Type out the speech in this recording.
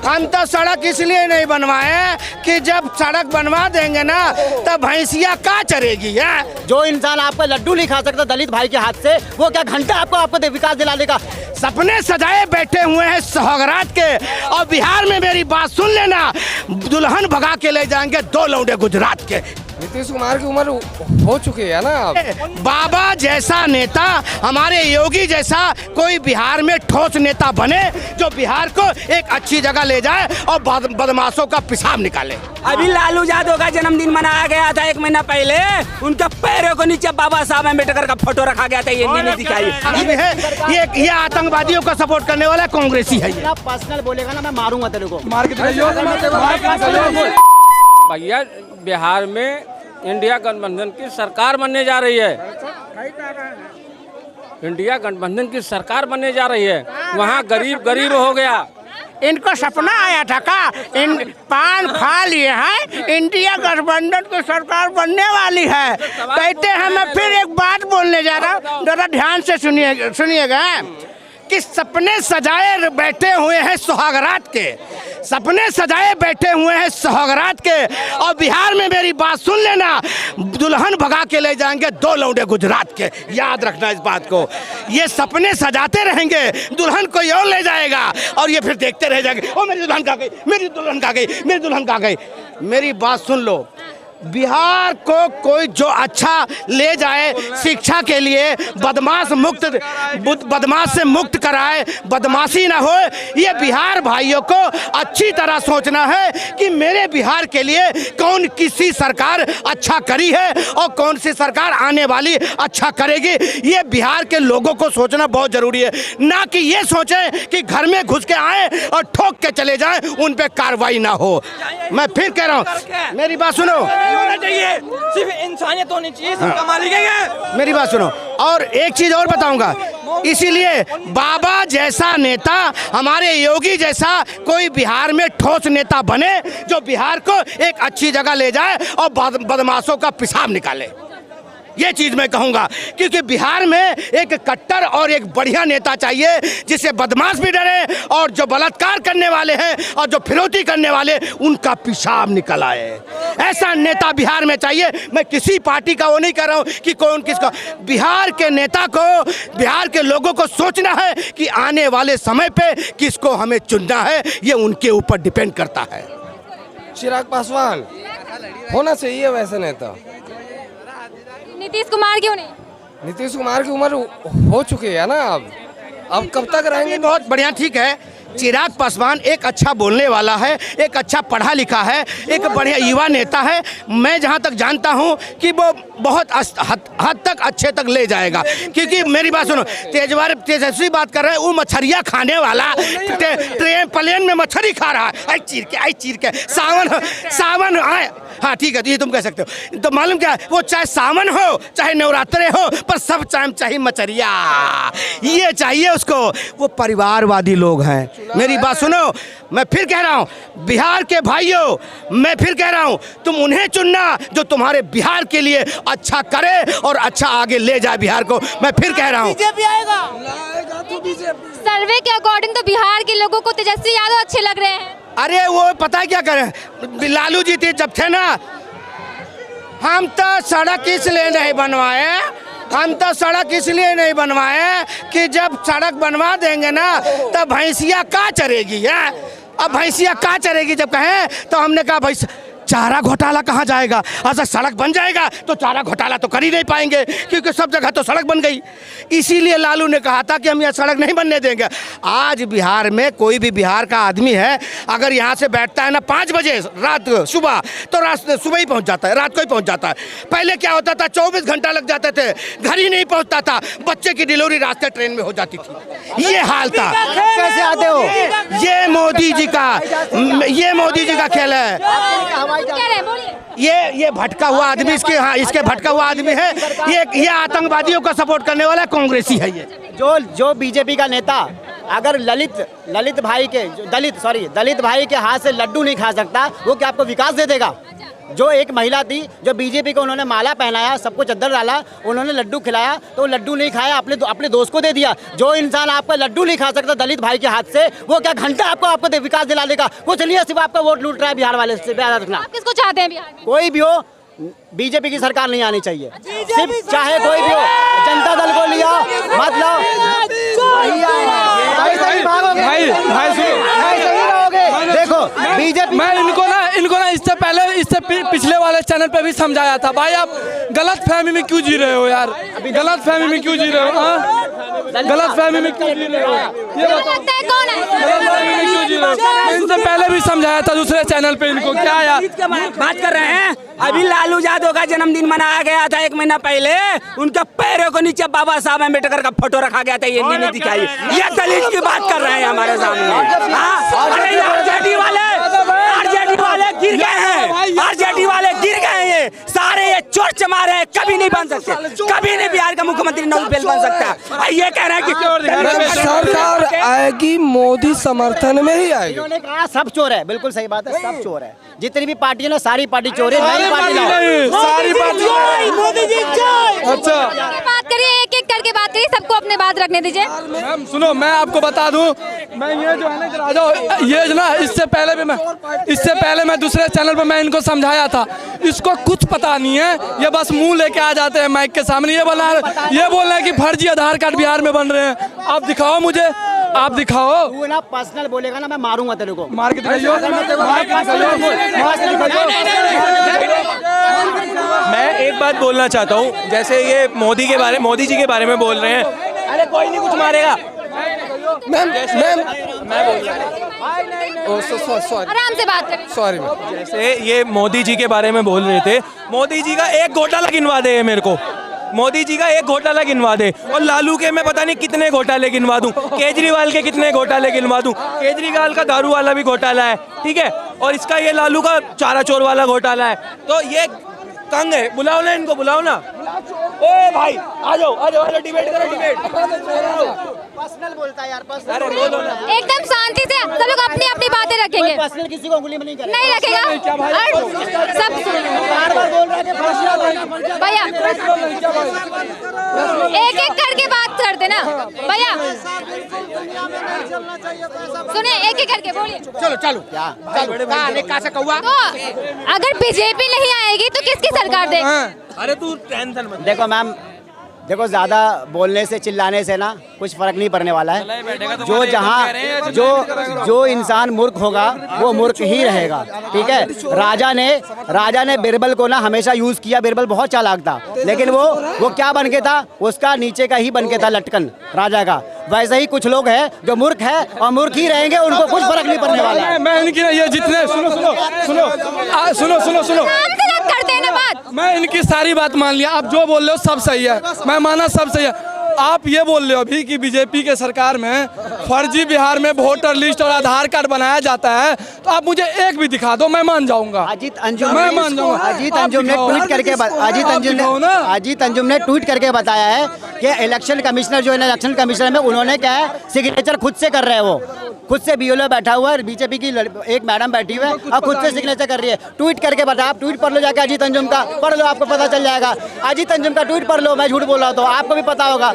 हम तो सड़क इसलिए नहीं बनवाए कि जब सड़क बनवा देंगे ना तब भैंसिया का चरेगी है। जो इंसान आपका लड्डू नहीं खा सकता दलित भाई के हाथ से, वो क्या घंटा आपको विकास दिलाने का? सपने सजाए बैठे हुए हैं सुहागरात के, और बिहार में मेरी बात सुन लेना, दुल्हन भगा के ले जाएंगे 2 लौंडे गुजरात के। नीतीश कुमार की उम्र हो चुकी है ना अब। बाबा जैसा नेता, हमारे योगी जैसा कोई बिहार में ठोस नेता बने जो बिहार को एक अच्छी जगह ले जाए और बदमाशों का पेशाब निकाले। अभी लालू यादव का जन्मदिन मनाया गया था 1 महीना पहले, उनके पैरों को नीचे बाबा साहब अम्बेडकर का फोटो रखा गया था। ये नहीं दिखाई ये आतंकवादियों का सपोर्ट करने वाला कांग्रेसी है। पर्सनल बोलेगा ना मैं मारूंगा तेरे को। भैया बिहार में इंडिया गठबंधन की सरकार बनने जा रही है। इंडिया गठबंधन की सरकार बनने जा रही है। वहाँ गरीब गरीब हो गया। इनको सपना आया था का पान खा लिए हैं, इंडिया गठबंधन की सरकार बनने वाली है। कहते हैं मैं फिर एक बात बोलने जा रहा हूँ, जरा ध्यान से सुनिएगा कि सपने सजाए बैठे हुए हैं सुहागरात के, सपने सजाए बैठे हुए हैं सुहागरात के, और बिहार में मेरी बात सुन लेना, दुल्हन भगा के ले जाएंगे 2 लौंडे गुजरात के। याद रखना इस बात को। ये सपने सजाते रहेंगे, दुल्हन कोई और ले जाएगा, और ये फिर देखते रह जाएंगे, ओ मेरी दुल्हन कहाँ गई, मेरी दुल्हन कहाँ गई, मेरी दुल्हन कहाँ गई। मेरी बात सुन लो, बिहार को कोई जो अच्छा ले जाए शिक्षा के लिए, बदमाश से मुक्त कराए, बदमाशी ना हो, ये बिहार भाइयों को अच्छी तरह सोचना है कि मेरे बिहार के लिए कौन किसी सरकार अच्छा करी है और कौन सी सरकार आने वाली अच्छा करेगी। ये बिहार के लोगों को सोचना बहुत जरूरी है, ना कि ये सोचें कि घर में घुस के आए और ठोक के चले जाएं, उन पे कार्रवाई ना हो। मैं फिर कह रहा हूँ, मेरी बात सुनो, होना चाहिए, सिर्फ इंसानियत होनी चाहिए, सबका मालिक है। मेरी बात सुनो, और एक चीज और बताऊंगा, इसीलिए बाबा जैसा नेता, हमारे योगी जैसा कोई बिहार में ठोस नेता बने जो बिहार को एक अच्छी जगह ले जाए और बदमाशों का पेशाब निकाले। ये चीज मैं कहूंगा, क्योंकि बिहार में एक कट्टर और एक बढ़िया नेता चाहिए जिसे बदमाश भी डरे, और जो बलात्कार करने वाले हैं और जो फिरौती करने वाले उनका पेशाब निकल आए। ऐसा नेता बिहार में चाहिए। मैं किसी पार्टी का वो नहीं कर रहा हूँ कि कौन किसका, बिहार के नेता को, बिहार के लोगों को सोचना है कि आने वाले समय पे किसको हमें चुनना है, ये उनके ऊपर डिपेंड करता है। चिराग पासवान होना चाहिए वैसे नेता। नीतीश कुमार क्यों नहीं? नीतीश कुमार की उम्र हो चुकी है ना अब कब तक रहेंगे? बहुत बढ़िया, ठीक है। चिराग पासवान एक अच्छा बोलने वाला है, एक अच्छा पढ़ा लिखा है, एक बढ़िया युवा नेता है। मैं जहां तक जानता हूं कि वो बहुत हद तक अच्छे तक ले जाएगा, क्योंकि मेरी बात सुनो, तेजस्वी बात कर रहे हैं, वो मछरिया खाने वाला ट्रेन प्लेन में मछली खा रहा है, आई चीर के सावन आए। हाँ ठीक है, तो ये तुम कह सकते हो। तो मालूम क्या, वो चाहे सावन हो चाहे नवरात्रे हो, पर सब टाइम चाहिए मछरिया, ये चाहिए उसको। वो परिवारवादी लोग हैं। मेरी बात सुनो, मैं फिर कह रहा हूँ, बिहार के भाइयों, मैं फिर कह रहा हूँ, तुम उन्हें चुनना जो तुम्हारे बिहार के लिए अच्छा करे और अच्छा आगे ले जाए बिहार को। मैं फिर कह रहा हूँ, बीजेपी आएगा। सर्वे के अकॉर्डिंग तो बिहार के लोगों को तेजस्वी यादव अच्छे लग रहे हैं। अरे वो पता है क्या करें, लालू जी थे जब थे ना, हम तो सड़क इसलिए नहीं बनवाए, हम तो सड़क इसलिए नहीं बनवाए कि जब सड़क बनवा देंगे ना तब भैंसिया का चरेगी है। अब भैंसिया का चरेगी जब कहें, तो हमने कहा भाई चारा घोटाला कहाँ जाएगा। अच्छा सड़क बन जाएगा तो चारा घोटाला तो कर ही नहीं पाएंगे, क्योंकि सब जगह तो सड़क बन गई। इसीलिए लालू ने कहा था कि हम यहाँ सड़क नहीं बनने देंगे। आज बिहार में कोई भी बिहार का आदमी है, अगर यहाँ से बैठता है ना 5 बजे रात सुबह, तो रात सुबह ही पहुँच जाता है, रात को ही पहुँच जाता है। पहले क्या होता था, 24 घंटा लग जाते थे, घर ही नहीं पहुँचता था, बच्चे की डिलीवरी रास्ते ट्रेन में हो जाती थी। ये हाल था। कैसे आते हो? ये मोदी जी का खेल है। ये भटका हुआ आदमी, इसके भटका हुआ आदमी है। ये आतंकवादियों का सपोर्ट करने वाला कांग्रेसी है। ये जो बीजेपी का नेता अगर दलित भाई के हाथ से लड्डू नहीं खा सकता, वो क्या आपको विकास दे देगा? जो एक महिला थी जो बीजेपी को उन्होंने माला पहनाया, सबको चद्दर डाला, उन्होंने लड्डू खिलाया, तो वो लड्डू नहीं खाया, अपने दोस्त को दे दिया। जो इंसान आपका लड्डू नहीं खा सकता दलित भाई के हाथ से, वो क्या घंटा आपको विकास दिला देगा? कुछ नहीं है, सिर्फ आपका वोट लूट रहा है बिहार वाले से। याद रखना, आप किसको चाहते हैं बिहार में? कोई भी हो, बीजेपी की सरकार नहीं आनी चाहिए। सिर्फ चाहे कोई भी हो, जनता दल को लिया मत लाओ। देखो बीजेपी, मैं इनको ना इससे पिछले वाले चैनल पे भी समझाया था, भाई आप गलत फहमी में क्यों जी रहे हो यार, गलत फहमी में क्यों जी रहे हो, गलत फहमी में क्यों जी रहे हो, ये बताओ, कौन है? गलत फहमी में क्यों जी रहे हो? मैं इनसे पहले भी समझाया था दूसरे चैनल पे इनको, क्या यार बात कर रहे हैं। अभी लालू यादव का जन्मदिन मनाया गया था 1 महीना पहले, उनके पैरों को नीचे बाबा साहब अम्बेडकर का फोटो रखा गया था, ये नहीं दिखाई। ये दलित की बात कर रहे हैं हमारे सामने। अरे आरजेडी वाले गिर गए हैं, आरजेडी वाले गिर गए हैं, ये सारे ये चोर चमार है, कभी नहीं बन सकते, कभी नहीं बिहार का मुख्यमंत्री नौफेल बन सकता। ये कह रहे हैं कि सरकार आएगी मोदी समर्थन में ही आएगी। इन्होंने कहा सब चोर है, बिल्कुल सही बात है, सब चोर है, जितनी भी पार्टी है ना सारी पार्टी चोर है, नई पार्टी लाओ। सारी पार्टी मोदी जी जय। अच्छा बात करिए, एक एक करके बात करिए, सबको अपने बात रखने दीजिए। मैम सुनो, मैं आपको बता दूं, मैं ये जो है ना राजा, ये ना इससे पहले मैं दूसरे चैनल पे मैं इनको समझाया था, इसको कुछ पता नहीं है, ये बस मुंह लेके आ जाते हैं माइक के सामने, ये बोल रहे हैं कि फर्जी आधार कार्ड बिहार में बन रहे हैं। आप दिखाओ मुझे, आप दिखाओ। तू ना पर्सनल बोलेगा ना मैं मारूंगा तेरे को। मार के दिखाइए। मैं एक बात बोलना चाहता हूँ, जैसे ये मोदी जी के बारे में बोल रहे हैं, अरे कोई नहीं कुछ मारेगा। मैम आराम से बात करिए। सॉरी, जैसे ये मोदी जी के बारे में बोल रहे थे, मोदी जी का एक घोटाला गिनवा दे मेरे को, मोदी जी का एक घोटाला गिनवा दे, और लालू के मैं पता नहीं कितने घोटाले गिनवा दूं, केजरीवाल के कितने घोटाले गिनवा दूं। केजरीवाल का दारू वाला भी घोटाला है, ठीक है, और इसका ये लालू का चारा चोर वाला घोटाला है। तो ये तंग है, बुलाओ ना इनको, बुलाओ ना। ओ भाई आ जाओ डिबेट करो, डिबेट। पर्सनल बोलता है यार, अरे बोलो ना। एकदम शांति से सब लोग अपनी अपनी बातें रखेंगे, पर्सनल किसी को उंगली में नहीं करेगा। नहीं रखेगा। और सब बार-बार बोल रहा है कि पर्सनल भैया एक एक करके बात करते ना भैया, सुनिए एक एक करके बोलिए। चलो क्या तो अगर बीजेपी नहीं आएगी तो किसकी सरकार देगी? अरे तू टेंशन मत। देखो मैम, देखो ज्यादा बोलने से चिल्लाने से ना कुछ फर्क नहीं पड़ने वाला है। जो जहाँ जो इंसान मूर्ख होगा वो मूर्ख ही रहेगा, ठीक है। राजा ने बिरबल को ना हमेशा यूज किया, बिरबल बहुत चालाक था, लेकिन वो क्या बन के था, उसका नीचे का ही बन के था लटकन राजा का। वैसे ही कुछ लोग हैं जो मूर्ख है और मूर्ख ही रहेंगे, उनको कुछ फर्क नहीं पड़ने वाला है। मैं इनकी ये जितने सुनो करते हैं ना बात। मैं इनकी सारी बात मान लिया, आप जो बोल रहे हो सब सही है, मैं माना सब सही है। आप ये बोल रहे हो अभी कि बीजेपी के सरकार में फर्जी बिहार में वोटर लिस्ट और आधार कार्ड बनाया जाता है, तो आप मुझे एक भी दिखा दो, मैं मान जाऊंगा। अजीत अंजुम ने ट्वीट करके बताया है कि इलेक्शन कमिश्नर जो है ना, इलेक्शन कमिश्नर में उन्होंने क्या है, सिग्नेचर खुद से कर रहे हैं, वो खुद से बीएलओ बैठा हुआ है, बीजेपी की एक मैडम बैठी हुई है और खुद से सिग्नेचर कर रही है। ट्वीट करके बताया, आप ट्वीट पढ़ लो जाके अजीत अंजुम का, पढ़ लो, आपको पता चल जाएगा। अजीत अंजुम का ट्वीट पढ़ लो, मैं झूठ बोल रहा हूँ तो आपको भी पता होगा।